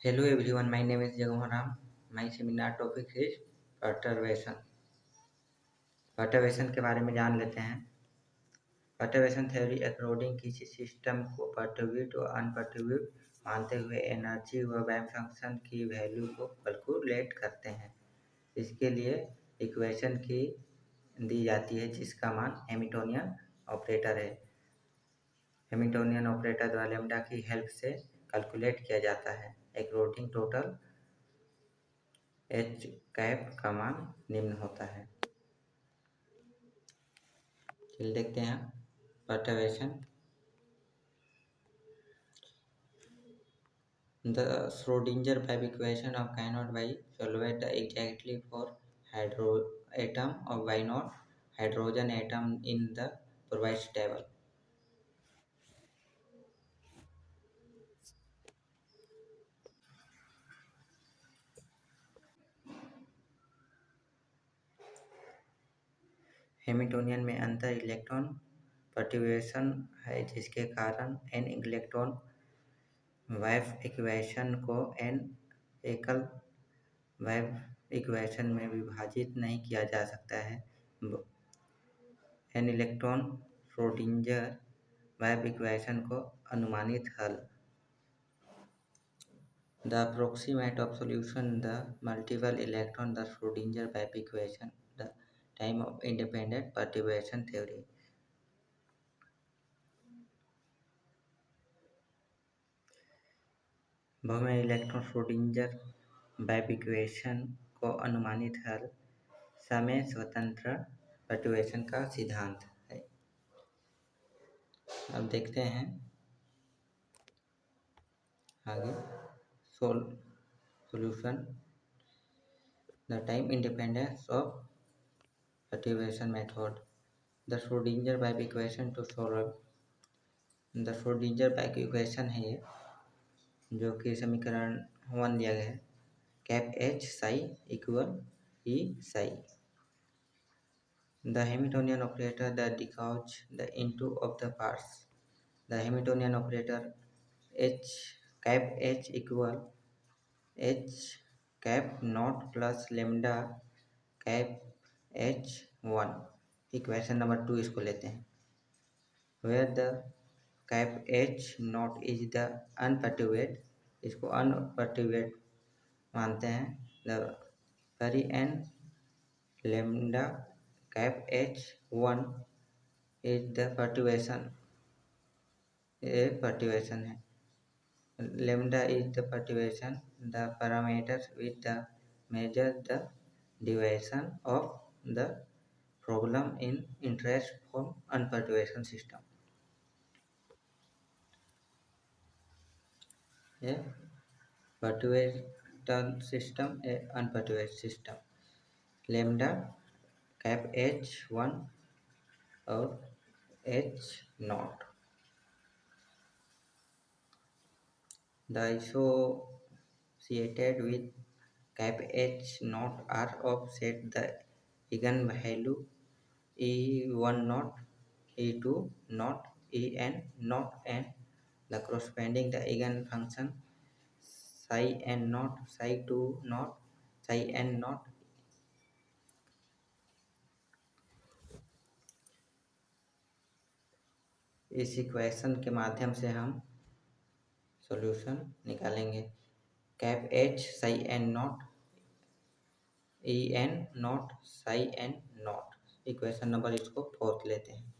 Hello everyone, my name is Jagamon. My seminar topic is perturbation. perturbation के बारे में जान लेते हैं। perturbation theory अकॉर्डिंग किसी सिस्टम को perturbed और unperturbed मानते हुए एनर्जी व वेव फंक्शन की वैल्यू को कैलकुलेट करते हैं। इसके लिए इक्वेशन की दी जाती है जिसका मान हैमिल्टनियन ऑपरेटर है। हैमिल्टनियन ऑपरेटर द्वारा लैम्डा की हेल्प से कैलकुलेट किया जाता है। अकॉर्डिंग टोटल एच कैप का मान निम्न होता है। चलिए देखते हैं perturbation. The Schrodinger wave equation of Carnot by solved exactly for atom of Y naught hydrogen atom in the provided table. Hamiltonian में अंतर इलेक्ट्रॉन परट्यूबेशन है जिसके कारण n इलेक्ट्रॉन वेव इक्वेशन को n एकल वेव इक्वेशन में विभाजित नहीं किया जा सकता है। n electron Schrodinger wave equation को अनुमानित हल। The approximate of solution the multiple electron the Schrodinger wave equation the time of independent perturbation theory. बहुमय इलेक्ट्रॉन श्रोडिंगर वेव इक्वेशन को अनुमानित हल समय स्वतंत्र परट्यूबेशन का सिद्धांत है। अब देखते हैं आगे solution. The time independence of perturbation method. The Schrodinger wave equation to solve. The Schrodinger wave equation है ये जो कि समीकरण 1 दिया गया है। Cap H psi equal E Sai. The Hamiltonian operator that decodes the into of the parts. The Hamiltonian operator h cap h equal h cap naught plus lambda cap h1। Equation number 2 इसको लेते हैं। Where the cap h naught is the unperturbed, इसको unperturbed मानते हैं। The carry n lambda cap h1 is the perturbation, ये perturbation है। Lambda is the perturbation, the parameters with the measure the deviation of the problem in interest from unperturbation system. A perturbation system, a unperturbed system. Lambda cap h1 और h0। The associated with cap h0 are of set the eigenvalue e1 naught, e2 naught, en naught and the corresponding the eigenfunction psi n naught, psi 2 naught, psi n naught। इस equation के माध्यम से हम solution निकालेंगे। Cap H psi N naught E N naught psi N naught. Equation number इसको 4 लेते हैं।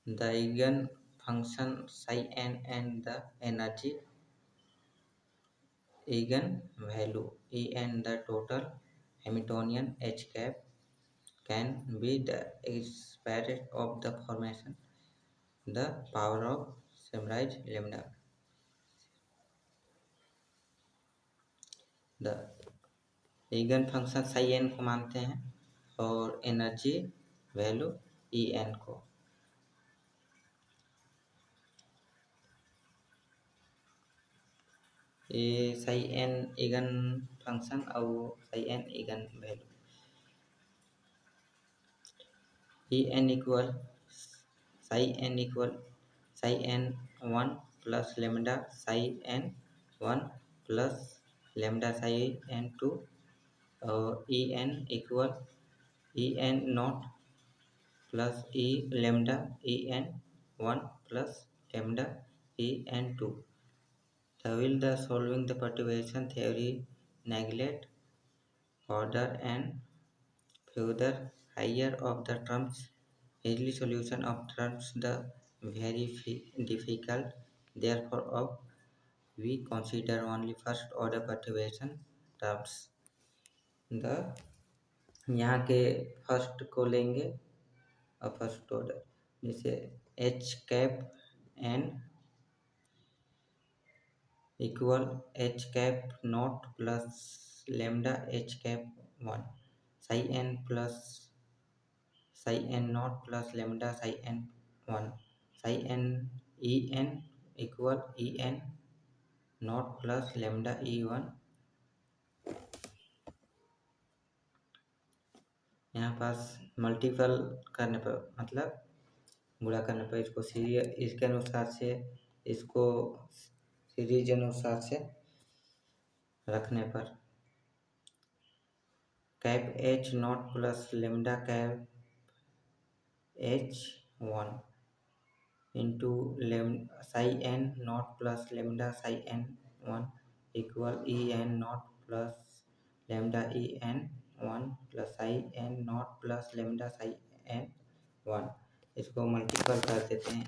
The eigenfunction psi n and the energy eigenvalue E n the total Hamiltonian H cap can be the expressed of the formation the power of Semraj lambda. The eigenfunction psi n को मानते हैं और energy value E N को। ये psi n eigen function और psi n eigen value. E N equal psi n equal psi n 1 plus lambda psi n 1 plus lambda psi n 2 en equal en naught plus e lambda en 1 plus lambda en 2. Will the solving the perturbation theory neglect order and further higher of the terms? Easily solution of terms the very difficult. Therefore, of we consider only first order perturbation terms. The यहाँ के first को लेंगे और first order जैसे H cap n equal H cap naught plus lambda H cap 1 psi n plus psi N naught plus lambda psi N 1 psi n E N equal E N naught plus lambda E 1। यहाँ पास multiple करने पर मतलब गुणा करने पर इसको series इसके अनुसार से इसको सीरीज अनुसार से रखने पर cap H naught plus lambda cap H 1 into psi N naught plus lambda psi N 1 equal E N naught plus lambda E N 1 plus psi N naught plus lambda psi N 1। इसको multiple कर देते हैं,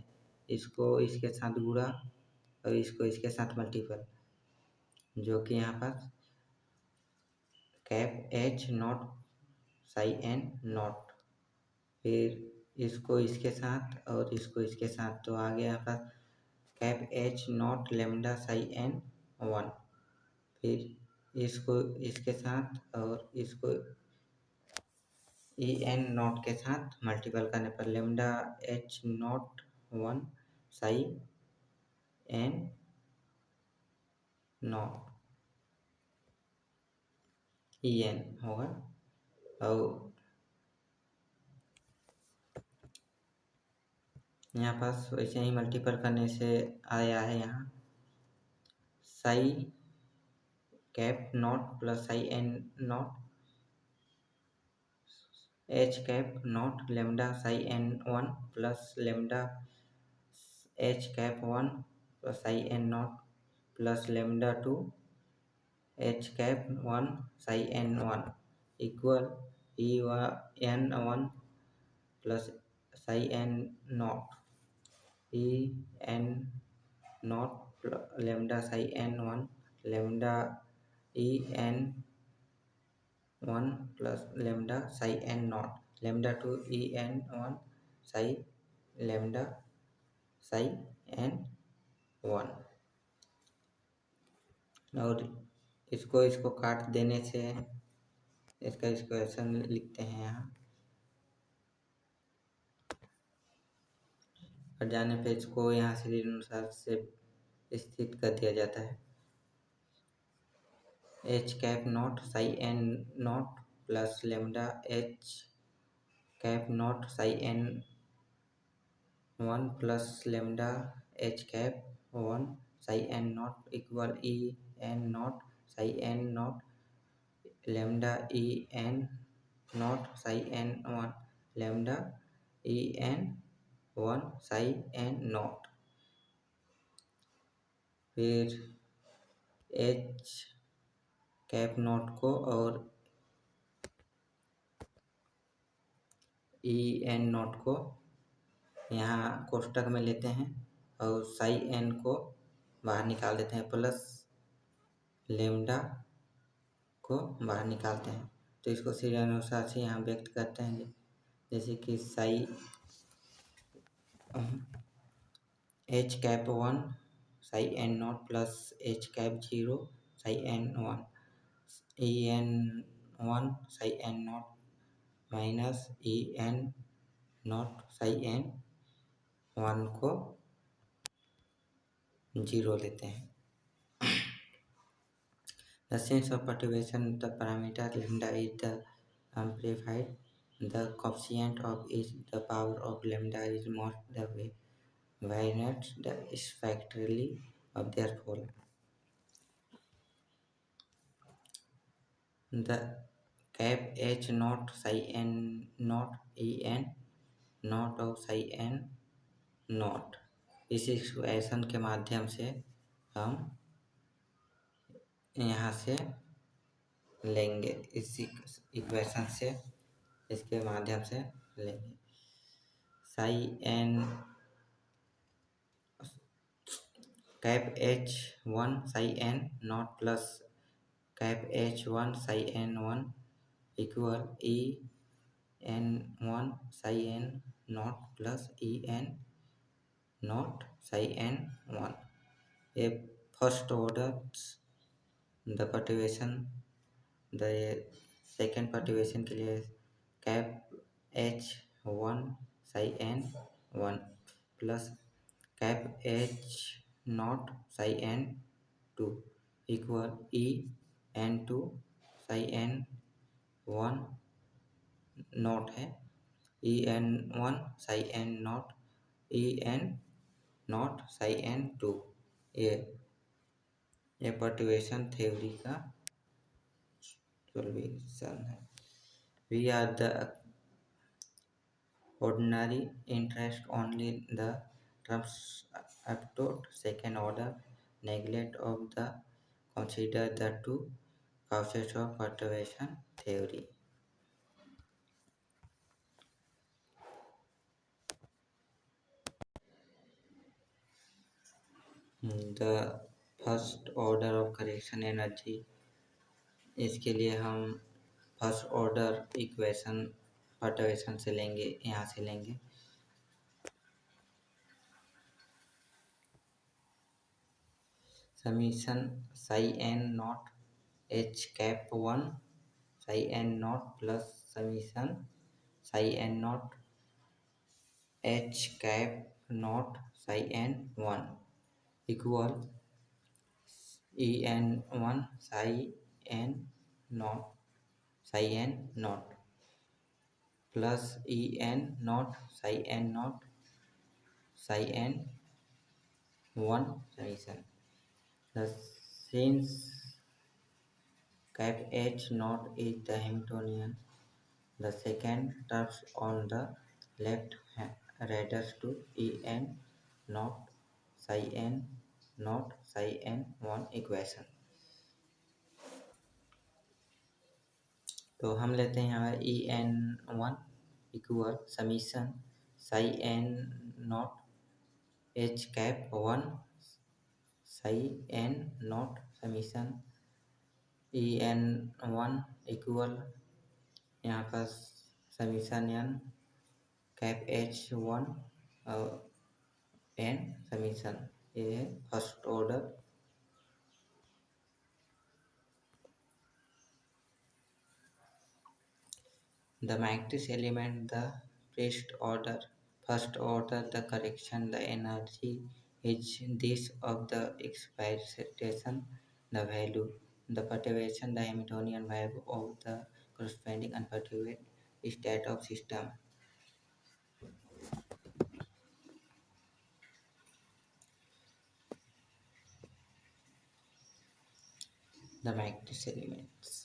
इसको इसके साथ गुणा और इसको इसके साथ मल्टीपल, जो कि यहाँ पर cap H naught psi N naught, फिर इसको इसके साथ और इसको इसके साथ, तो आ गया यहाँ पर cap H naught lambda psi N 1, फिर इसको इसके साथ और इसको ई एन नॉट के साथ मल्टीपल करने पर lambda H naught 1 psi N naught E N होगा। और यहाँ पास वैसे ही मल्टीपल करने से आया है यहाँ psi cap naught plus psi N naught H cap naught lambda psi N 1 plus lambda H cap 1 plus psi N naught plus lambda 2 H cap 1 psi N 1 equal E N 1 plus psi N naught E N naught lambda psi N 1 lambda E N 1 plus lambda psi N naught lambda 2 E N 1 psi lambda psi N 1। और इसको काट देने से इसका equation लिखते हैं यहाँ, और जाने पे इसको यहाँ से अनुसार से स्थित कर दिया जाता है H cap naught psi N naught plus lambda H cap naught psi N 1 plus lambda H cap 1 psi N naught equal E N naught psi N naught lambda E N naught psi N 1 lambda E N 1 psi N naught. फिर H cap naught को और E N not को यहाँ कोष्टक में लेते हैं और Sai N को बाहर निकाल देते हैं, प्लस लेमडा को बाहर निकालते हैं। तो इसको सीधे अनुसार से यहाँ व्यक्त करते हैं, जैसे कि psi H cap 1 psi N naught plus H cap 0 psi N 1 E N 1 psi N naught minus E N naught psi N 1 को 0 लेते हैं। The sense of perturbation, the parameter lambda is the amplified, the coefficient of each, the power of lambda is most the way. violates the spectrally of their fall. The cap H naught psi n naught E n naught और psi n naught इस equation के माध्यम से हम यहाँ से लेंगे, इस इक्वेशन से इसके माध्यम से लेंगे psi n cap H one psi n naught plus cap H one psi n one equal E N one psi n naught plus E n naught psi n one. ये first order the perturbation, the second perturbation के लिए cap H one psi n one plus cap H naught psi n two equal E n two psi n one naught है E N one psi n naught E N not psi n two. ये perturbation theory का solution है। We are the ordinary interest only the terms up to second order neglect of the consider the two causes of perturbation theory. The first order of correction energy, इसके लिए हम first order equation perturbation से लेंगे, यहाँ से लेंगे summation psi n not H cap one psi n nought plus summation psi n not H cap nought psi n one equal E N one psi n nought psi n nought plus E N not psi n nought psi n one summation. Since cap H naught is the Hamiltonian, the second turns on the left radius to E n naught psi n naught psi n one equation। तो हम लेते हैं यहाँ E N one equal summation psi n not H cap one psi n naught summation E N one equal यहाँ पर summation N cap H one और N summation. ये है first order. The matrix element the first order the correction the energy is this of the expectation the value the perturbation the Hamiltonian value of the corresponding unperturbed state of system। The matrix elements,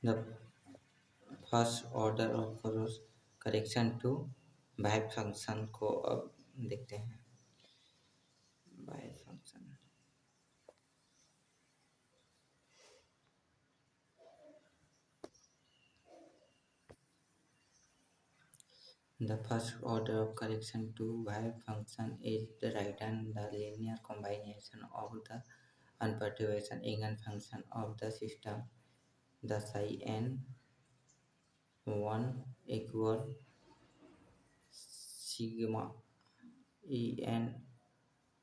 the first order of correction to wave function को अब देखते हैं। Wave function the first order of correction to wave function is the right and the linear combination of the unperturbed eigen function of the system। the psi n one equal sigma E N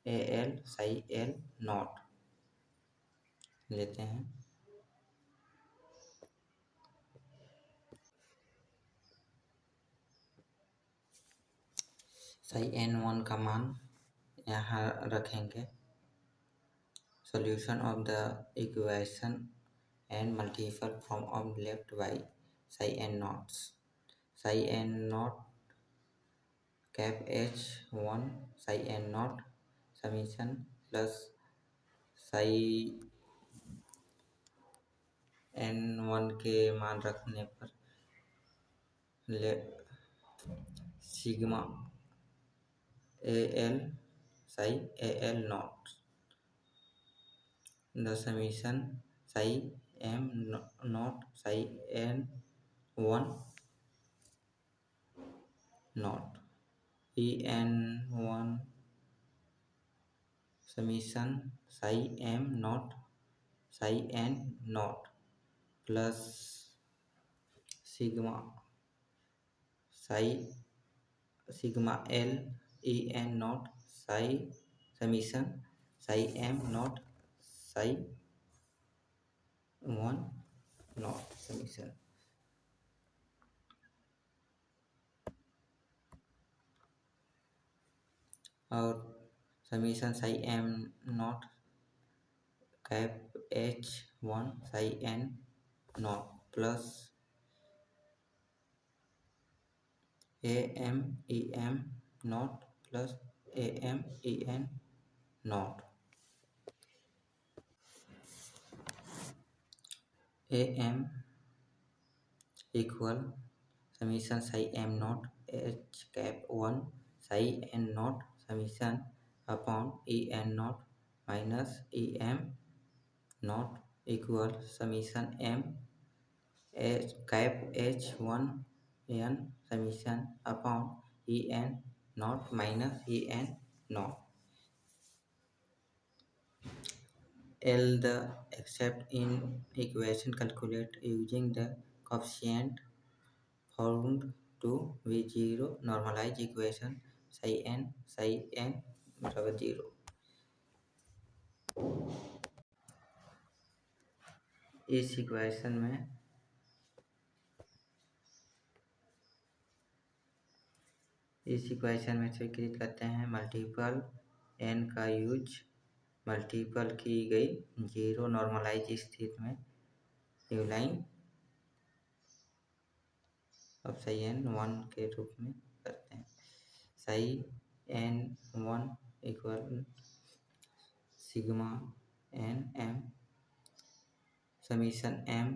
A L psi l naught लेते हैं। psi n one का मान यहाँ रखेंगे solution of the equation and multiple form of left by psi n naughts. Psi n naught cap h1 psi n naught summation plus psi n1 के मान रखने पर sigma al psi al naught the summation psi m naught psi n1 naught en1 summation psi m naught psi n naught plus sigma l en naught psi summation psi m naught psi 1 naught summation. और summation psi m naught cap h1 psi n naught plus am em naught plus am en naught am equal summation psi m naught h cap 1 psi n naught summation upon en naught minus em naught equal summation m h cap h1 n summation upon en naught minus en naught. L the accept in equation calculate using the coefficient found to V0 normalized equation psi n बराबर 0. इस equation में स्वीकृत करते हैं multiple n का use multiple की गई 0 normalise स्थिति में न्यू लाइन अब psi n1 के रूप में करते हैं. psi n1 equal sigma n m summation m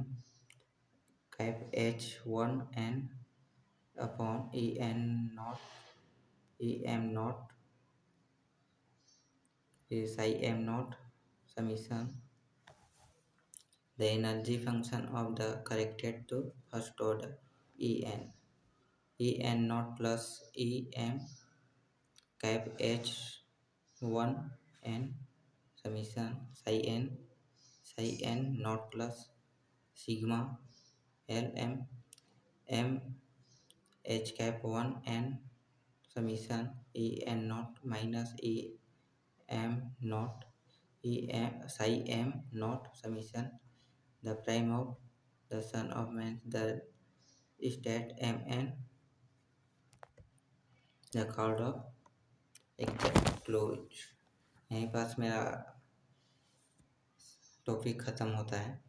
cap h1 n upon em not psi m naught summation the energy function of the corrected to first order en naught plus em cap h1 n summation psi n naught plus sigma lm m h cap 1 n summation en naught minus em naught psi m naught summation the prime of the son of man the state mn the chord of exact close. यहीं पास मेरा topic ख़त्म होता है.